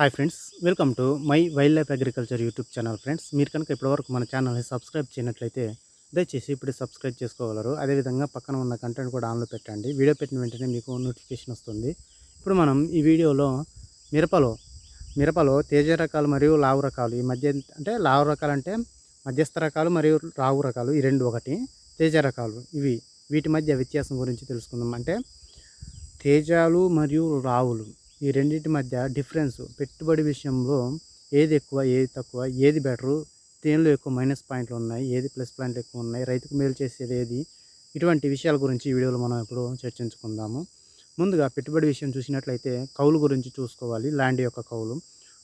Hi friends, welcome to my wild life agriculture YouTube channel. Friends, మీరు కనుక ఇప్పటివరకు మన ఛానల్ని సబ్స్క్రైబ్ చేయనట్లయితే దయచేసి ఇప్పుడు సబ్స్క్రైబ్ చేసుకోగలరు. అదేవిధంగా పక్కన ఉన్న కంటెంట్ కూడా ఆన్లో పెట్టండి. వీడియో పెట్టిన వెంటనే మీకు నోటిఫికేషన్ వస్తుంది. ఇప్పుడు మనం ఈ వీడియోలో మిరపలో మిరపలో తేజ రకాలు మరియు లావు రకాలు ఈ మధ్య అంటే లావు రకాలు అంటే మధ్యస్థ రకాలు మరియు లావు రకాలు ఈ రెండు ఒకటి. తేజ రకాలు వీటి మధ్య వ్యత్యాసం గురించి తెలుసుకుందాం. అంటే తేజాలు మరియు రావులు ఈ రెండింటి మధ్య డిఫరెన్స్ పెట్టుబడి విషయంలో ఏది ఎక్కువ, ఏది తక్కువ, ఏది బెటరు, దేనిలో ఎక్కువ మైనస్ పాయింట్లు ఉన్నాయి, ఏది ప్లస్ పాయింట్లు ఎక్కువ ఉన్నాయి, రైతుకు మేలు చేసేది ఏది, ఇటువంటి విషయాల గురించి ఈ వీడియోలో మనం ఇప్పుడు చర్చించుకుందాము. ముందుగా పెట్టుబడి విషయం చూసినట్లయితే కౌలు గురించి చూసుకోవాలి. ల్యాండ్ యొక్క కౌలు.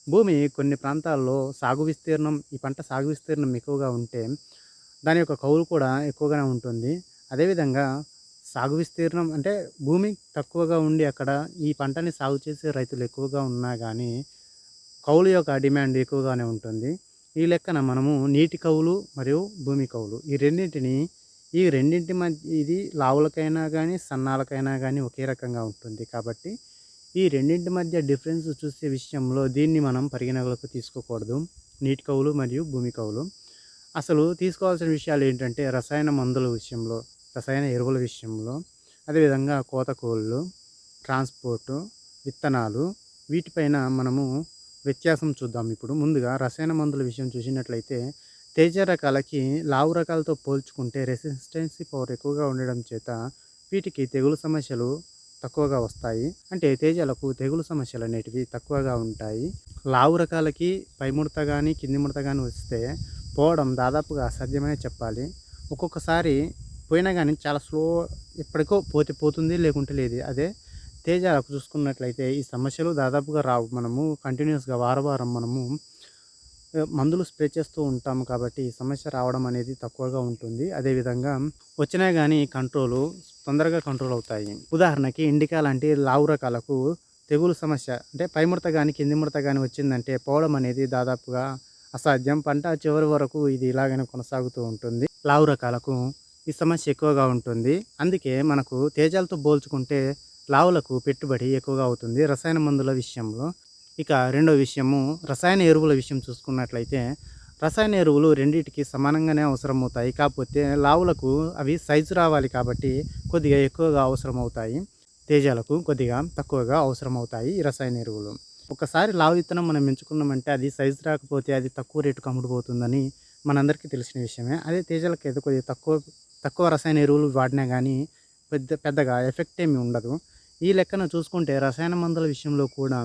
భూమి కొన్ని ప్రాంతాల్లో సాగు విస్తీర్ణం ఈ పంట సాగు విస్తీర్ణం ఎక్కువగా ఉంటే దాని యొక్క కౌలు కూడా ఎక్కువగానే ఉంటుంది. అదేవిధంగా సాగు విస్తీర్ణం అంటే భూమి తక్కువగా ఉండి అక్కడ ఈ పంటని సాగు చేసే రైతులు ఎక్కువగా ఉన్నా కానీ కౌలు యొక్క డిమాండ్ ఎక్కువగానే ఉంటుంది. ఈ లెక్కన మనము నీటి కౌలు మరియు భూమి కౌలు ఈ రెండింటి మధ్య ఇది లావులకైనా కానీ సన్నాలకైనా కానీ ఒకే రకంగా ఉంటుంది. కాబట్టి ఈ రెండింటి మధ్య డిఫరెన్స్ చూసే విషయంలో దీన్ని మనం పరిగణలోకి తీసుకోకూడదు. నీటి కౌలు మరియు భూమి కౌలు అసలు తీసుకోవాల్సిన విషయాలు ఏంటంటే రసాయన మందుల విషయంలో, రసాయన ఎరువుల విషయంలో, అదేవిధంగా కోత కోళ్ళు, ట్రాన్స్పోర్టు, విత్తనాలు, వీటిపైన మనము వ్యత్యాసం చూద్దాం. ఇప్పుడు ముందుగా రసాయన మందుల విషయం చూసినట్లయితే తేజ రకాలకి లావు రకాలతో పోల్చుకుంటే రెసిస్టెన్సీ పవర్ ఎక్కువగా ఉండడం చేత వీటికి తెగులు సమస్యలు తక్కువగా వస్తాయి. అంటే తేజాలకు తెగులు సమస్యలు అనేటివి తక్కువగా ఉంటాయి. లావు రకాలకి పై ముడత కానీ కింది ముడత కానీ వస్తే పోవడం దాదాపుగా అసాధ్యమనే చెప్పాలి. ఒక్కొక్కసారి పోయినా కానీ చాలా స్లో, ఎప్పటికో పోతుంది, లేకుంటే లేదు. అదే తేజాలకు చూసుకున్నట్లయితే ఈ సమస్యలు దాదాపుగా రావు. మనము కంటిన్యూస్గా వారం మనము మందులు స్ప్రే చేస్తూ ఉంటాము కాబట్టి ఈ సమస్య రావడం అనేది తక్కువగా ఉంటుంది. అదేవిధంగా వచ్చినా కానీ తొందరగా కంట్రోల్ అవుతాయి. ఉదాహరణకి ఇండికా లాంటి లావు రకాలకు తెగులు సమస్య అంటే పై ముడత కానీ కింది ముడత కానీ వచ్చిందంటే పోవడం అనేది దాదాపుగా అసాధ్యం. పంట చివరి వరకు ఇది ఇలాగనే కొనసాగుతూ ఉంటుంది. లావు రకాలకు ఈ సమస్య ఎక్కువగా ఉంటుంది. అందుకే మనకు తేజాలతో పోల్చుకుంటే లావులకు పెట్టుబడి ఎక్కువగా అవుతుంది రసాయన మందుల విషయంలో. ఇక రెండో విషయము రసాయన ఎరువుల విషయం చూసుకున్నట్లయితే రసాయన ఎరువులు రెండింటికి సమానంగానే అవసరమవుతాయి. కాకపోతే లావులకు అవి సైజు రావాలి కాబట్టి కొద్దిగా ఎక్కువగా అవసరమవుతాయి. తేజాలకు కొద్దిగా తక్కువగా అవసరమవుతాయి ఈ రసాయన ఎరువులు. ఒకసారి లావు విత్తనం మనం ఎంచుకున్నామంటే అది సైజు రాకపోతే అది తక్కువ రేటుకు అమ్ముడుపోతుందని మనందరికీ తెలిసిన విషయమే. అదే తేజాలకు అయితే కొద్దిగా తక్కువ రసాయన ఎరువులు వాడినా కానీ పెద్దగా ఎఫెక్ట్ ఏమి ఉండదు. ఈ లెక్కన చూసుకుంటే రసాయన మందుల విషయంలో కూడా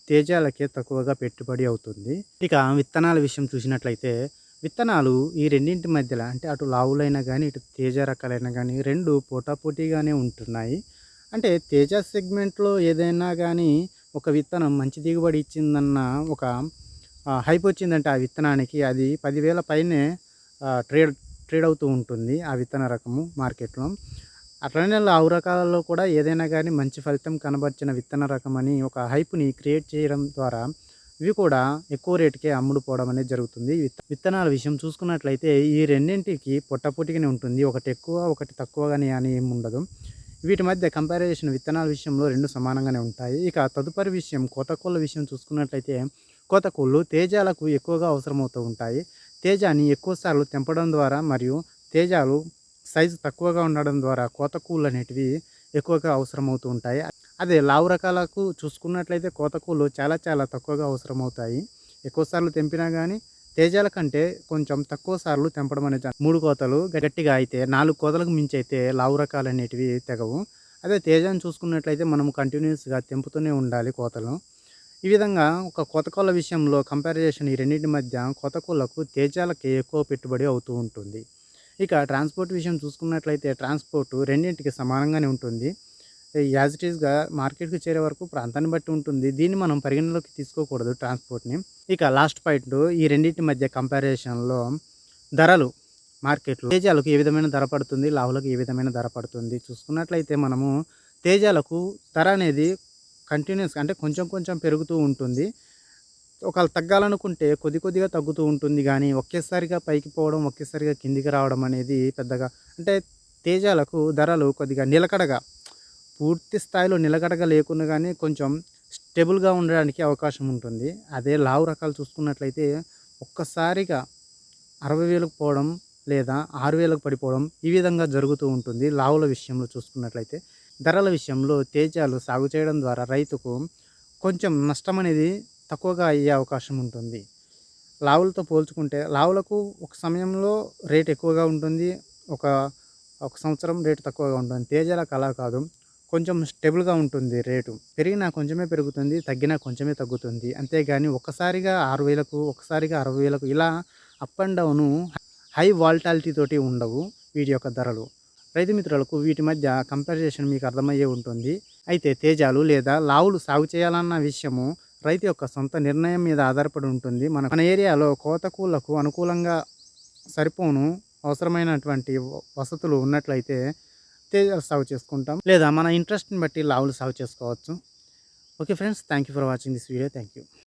తేజాలకే తక్కువగా పెట్టుబడి అవుతుంది. ఇక విత్తనాల విషయం చూసినట్లయితే విత్తనాలు ఈ రెండింటి మధ్యలో అంటే అటు లావులైనా కానీ ఇటు తేజ రకాలైనా కానీ రెండు పోటాపోటీగానే ఉంటున్నాయి. అంటే తేజ సెగ్మెంట్లో ఏదైనా కానీ ఒక విత్తనం మంచి దిగుబడి ఇచ్చిందన్న ఒక హైప్ వచ్చిందంటే ఆ విత్తనానికి అది 10,000 పైనే ట్రేడ్ అవుతూ ఉంటుంది ఆ విత్తన రకము మార్కెట్లో. అట్లనే లావు రకాలలో కూడా ఏదైనా కానీ మంచి ఫలితం కనబర్చిన విత్తన రకం అని ఒక హైప్ని క్రియేట్ చేయడం ద్వారా ఇవి కూడా ఎక్కువ రేటుకే అమ్ముడుపోవడం అనేది జరుగుతుంది. విత్తనాల విషయం చూసుకున్నట్లయితే ఈ రెండింటికి పొట్టపోటీగానే ఉంటుంది. ఒకటి ఎక్కువ ఒకటి తక్కువగానే అని ఏమి ఉండదు. వీటి మధ్య కంపారిజన్ విత్తనాల విషయంలో రెండు సమానంగానే ఉంటాయి. ఇక తదుపరి విషయం కోతకోళ్ళ విషయం చూసుకున్నట్లయితే కోతకోళ్ళు తేజాలకు ఎక్కువగా అవసరమవుతూ ఉంటాయి. తేజాన్ని ఎక్కువసార్లు తెంపడం ద్వారా మరియు తేజాలు సైజు తక్కువగా ఉండడం ద్వారా కోతకూళ్ళు అనేటివి ఎక్కువగా అవసరమవుతూ ఉంటాయి. అదే లావు రకాలకు చూసుకున్నట్లయితే కోతకూళ్ళు చాలా తక్కువగా అవసరమవుతాయి. ఎక్కువసార్లు తెంపినా కానీ తేజాల కంటే కొంచెం తక్కువ సార్లు తెంపడం అనేది 3 కోతలు గట్టిగా అయితే 4 కోతలకు మించి అయితే లావు రకాలు అనేటివి తెగవు. అదే తేజాన్ని చూసుకున్నట్లయితే మనం కంటిన్యూస్గా తెంపుతూనే ఉండాలి కోతలు. ఈ విధంగా ఒక కోతకోళ్ళ విషయంలో కంపారిజన్ ఈ రెండింటి మధ్య కోతకోళ్ళకు తేజాలకి ఎక్కువ పెట్టుబడి అవుతూ ఉంటుంది. ఇక ట్రాన్స్పోర్ట్ విషయం చూసుకున్నట్లయితే ట్రాన్స్పోర్ట్ రెండింటికి సమానంగానే ఉంటుంది. యాజ్ ఇట్ ఈస్గా మార్కెట్కి చేరే వరకు ప్రాంతాన్ని బట్టి ఉంటుంది. దీన్ని మనం పరిగణలోకి తీసుకోకూడదు ట్రాన్స్పోర్ట్ని. ఇక లాస్ట్ పాయింట్ ఈ రెండింటి మధ్య కంపారిజన్లో ధరలు మార్కెట్లో తేజాలకు ఏ విధమైన ధర పడుతుంది, లావులకు ఏ విధమైన ధర పడుతుంది చూసుకున్నట్లయితే మనము తేజాలకు ధర అనేది కంటిన్యూస్గా అంటే కొంచెం పెరుగుతూ ఉంటుంది. ఒకవేళ తగ్గాలనుకుంటే కొద్దిగా తగ్గుతూ ఉంటుంది కానీ ఒకేసారిగా పైకి పోవడం, ఒకేసారిగా కిందికి రావడం అనేది పెద్దగా అంటే తేజాలకు ధరలు కొద్దిగా నిలకడగా పూర్తి స్థాయిలో నిలకడగా లేకున్నా కానీ కొంచెం స్టేబుల్‌గా ఉండడానికి అవకాశం ఉంటుంది. అదే లావు రకాలు చూసుకున్నట్లయితే ఒక్కసారిగా 60,000కు పోవడం లేదా 6,000కు పడిపోవడం ఈ విధంగా జరుగుతూ ఉంటుంది. లావుల విషయంలో చూసుకున్నట్లయితే. ధరల విషయంలో తేజాలు సాగు చేయడం ద్వారా రైతుకు కొంచెం నష్టం అనేది తక్కువగా అయ్యే అవకాశం ఉంటుంది. లావులతో పోల్చుకుంటే లావులకు ఒక సమయంలో రేట్ ఎక్కువగా ఉంటుంది. ఒక ఒక సంవత్సరం రేటు తక్కువగా ఉంటుంది. తేజాలకు అలా కాదు. కొంచెం స్టేబుల్‌గా ఉంటుంది రేటు. పెరిగినా కొంచెమే పెరుగుతుంది. తగ్గినా కొంచెమే తగ్గుతుంది. అంతేగాని ఒక్కసారిగా 6,000కు ఒక్కసారిగా 60,000కు ఇలా up and down high volatility తోటి ఉండవు వీటి యొక్క ధరలు. రైతు మిత్రులకు వీటి మధ్య కంపారిజేషన్ మీకు అర్థమయ్యే ఉంటుంది. అయితే తేజాలు లేదా లావులు సాగు చేయాలన్న విషయము రైతు యొక్క సొంత నిర్ణయం మీద ఆధారపడి ఉంటుంది. మన ఏరియాలో కోతకూళ్ళకు అనుకూలంగా సరిపోను అవసరమైనటువంటి వసతులు ఉన్నట్లయితే తేజాలు సాగు చేసుకుంటాం. లేదా మన ఇంట్రెస్ట్‌ని బట్టి లావులు సాగు చేసుకోవచ్చు. Okay friends, thank you for watching this video. Thank you.